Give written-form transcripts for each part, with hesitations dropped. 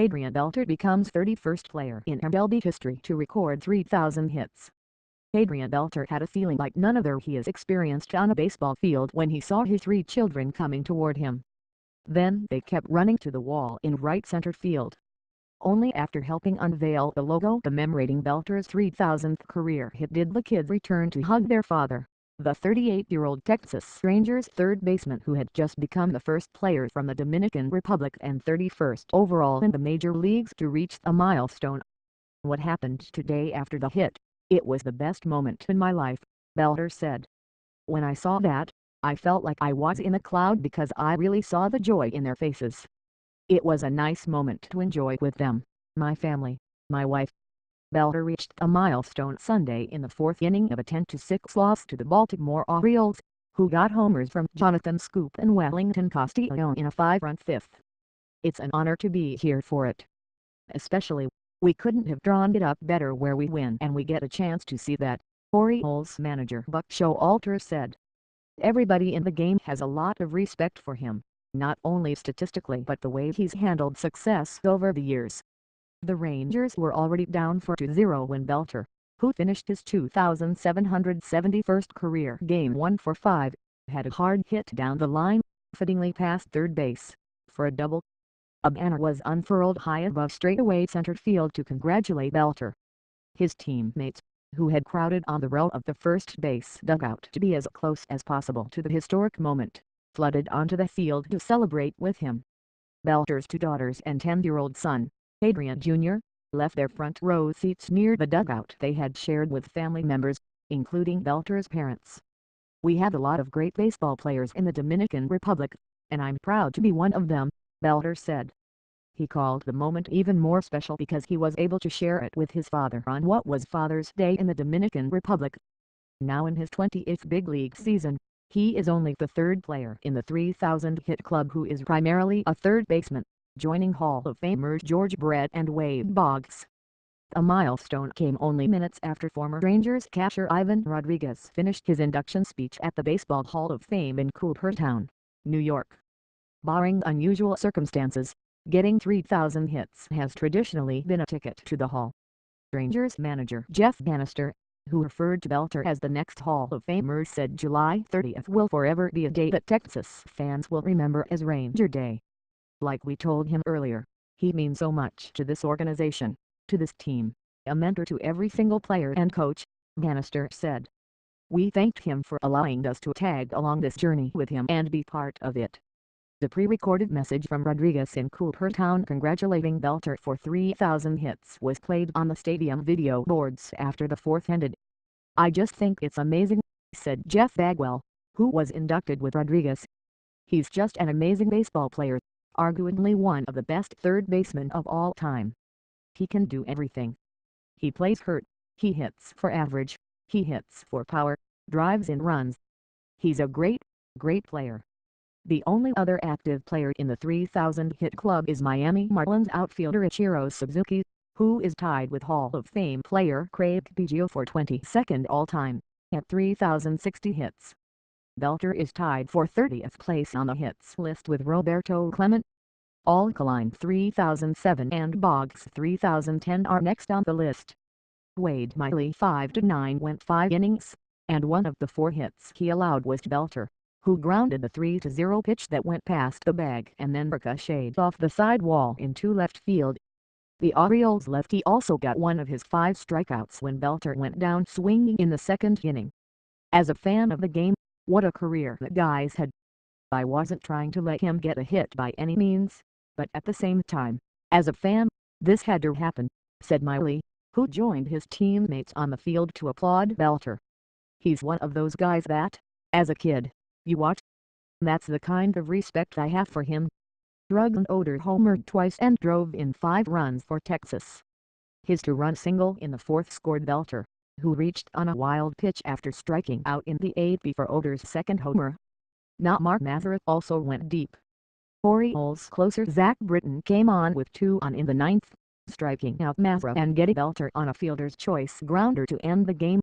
Adrian Beltre becomes 31st player in MLB history to record 3,000 hits. Adrian Beltre had a feeling like none other he has experienced on a baseball field when he saw his 3 children coming toward him. Then they kept running to the wall in right center field. Only after helping unveil the logo commemorating Beltre's 3,000th career hit did the kids return to hug their father, the 38-year-old Texas Rangers third baseman who had just become the first player from the Dominican Republic and 31st overall in the major leagues to reach a milestone. "What happened today after the hit, it was the best moment in my life," Beltre said. "When I saw that, I felt like I was in a cloud because I really saw the joy in their faces. It was a nice moment to enjoy with them, my family, my wife." Beltre reached a milestone Sunday in the 4th inning of a 10-6 loss to the Baltimore Orioles, who got homers from Jonathan Scoop and Wellington Castillo in a 5-run fifth. "It's an honor to be here for it. Especially, we couldn't have drawn it up better where we win and we get a chance to see that," Orioles manager Buck Showalter said. "Everybody in the game has a lot of respect for him, not only statistically but the way he's handled success over the years." The Rangers were already down 4-0 when Beltre, who finished his 2,771st career game 1 for 5, had a hard hit down the line, fittingly past third base, for a double. A banner was unfurled high above straightaway center field to congratulate Beltre. His teammates, who had crowded on the rail of the first base dugout to be as close as possible to the historic moment, flooded onto the field to celebrate with him. Beltre's 2 daughters and 10-year-old son, Adrian Jr., left their front row seats near the dugout they had shared with family members, including Beltre's parents. "We have a lot of great baseball players in the Dominican Republic, and I'm proud to be one of them," Beltre said. He called the moment even more special because he was able to share it with his father on what was Father's Day in the Dominican Republic. Now in his 20th big league season, he is only the 3rd player in the 3,000-hit club who is primarily a third baseman, joining Hall of Famers George Brett and Wade Boggs. The milestone came only minutes after former Rangers catcher Ivan Rodriguez finished his induction speech at the Baseball Hall of Fame in Town, New York. Barring unusual circumstances, getting 3,000 hits has traditionally been a ticket to the Hall. Rangers manager Jeff Bannister, who referred to Beltre as the next Hall of Famer, said July 30th will forever be a day that Texas fans will remember as Ranger Day. "Like we told him earlier, he means so much to this organization, to this team, a mentor to every single player and coach," Bannister said. "We thanked him for allowing us to tag along this journey with him and be part of it." The pre-recorded message from Rodriguez in Town congratulating Beltre for 3,000 hits was played on the stadium video boards after the 4th ended. "I just think it's amazing," said Jeff Bagwell, who was inducted with Rodriguez. "He's just an amazing baseball player, arguably one of the best third basemen of all time. He can do everything. He plays hurt, he hits for average, he hits for power, drives in runs. He's a great, great player." The only other active player in the 3,000-hit club is Miami Marlins outfielder Ichiro Suzuki, who is tied with Hall of Fame player Craig Biggio for 22nd all-time, at 3,060 hits. Beltre is tied for 30th place on the hits list with Roberto Clemente. Alkaline 3007 and Boggs 3010 are next on the list. Wade Miley 5-9 went 5 innings, and one of the 4 hits he allowed was to Beltre, who grounded the 3-0 pitch that went past the bag and then ricocheted off the side wall into left field. The Orioles lefty also got one of his 5 strikeouts when Beltre went down swinging in the 2nd inning. "As a fan of the game, what a career the guy's had. I wasn't trying to let him get a hit by any means, but at the same time, as a fan, this had to happen," said Miley, who joined his teammates on the field to applaud Beltre. "He's one of those guys that, as a kid, you watch. That's the kind of respect I have for him." Drug and Oder homered twice and drove in 5 runs for Texas. His 2-run single in the 4th scored Beltre, who reached on a wild pitch after striking out in the 8th before Oder's 2nd homer. Mark Mazarek also went deep. Orioles closer Zach Britton came on with 2 on in the 9th, striking out Mazarek and getting Beltre on a fielder's choice grounder to end the game.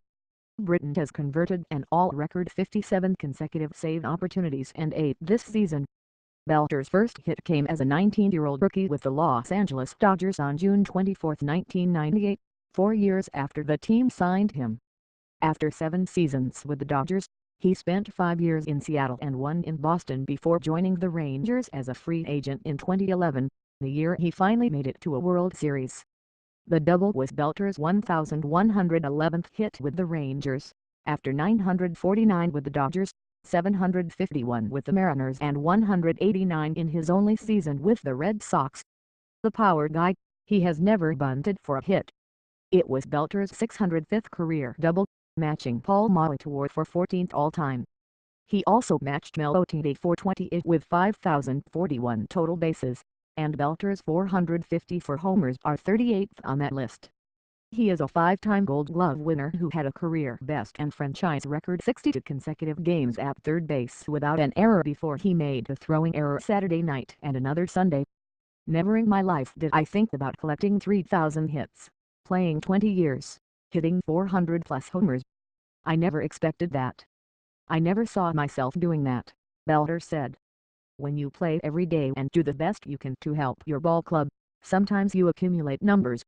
Britton has converted an all-record 57 consecutive save opportunities and 8 this season. Beltre's first hit came as a 19-year-old rookie with the Los Angeles Dodgers on June 24, 1998, 4 years after the team signed him. After 7 seasons with the Dodgers, he spent 5 years in Seattle and 1 in Boston before joining the Rangers as a free agent in 2011, the year he finally made it to a World Series. The double was Beltre's 1,111th hit with the Rangers, after 949 with the Dodgers, 751 with the Mariners and 189 in his only season with the Red Sox. The power guy, he has never bunted for a hit. It was Beltre's 605th career double, matching Paul Molitor for 14th all-time. He also matched Mel Otidi for 28 with 5,041 total bases, and Beltre's 454 homers are 38th on that list. He is a 5-time Gold Glove winner who had a career-best and franchise record 62 consecutive games at third base without an error before he made a throwing error Saturday night and another Sunday. Never in my life did I think about collecting 3,000 hits, playing 20 years, hitting 400-plus homers. I never expected that. I never saw myself doing that, Beltre said. When you play every day and do the best you can to help your ball club, sometimes you accumulate numbers,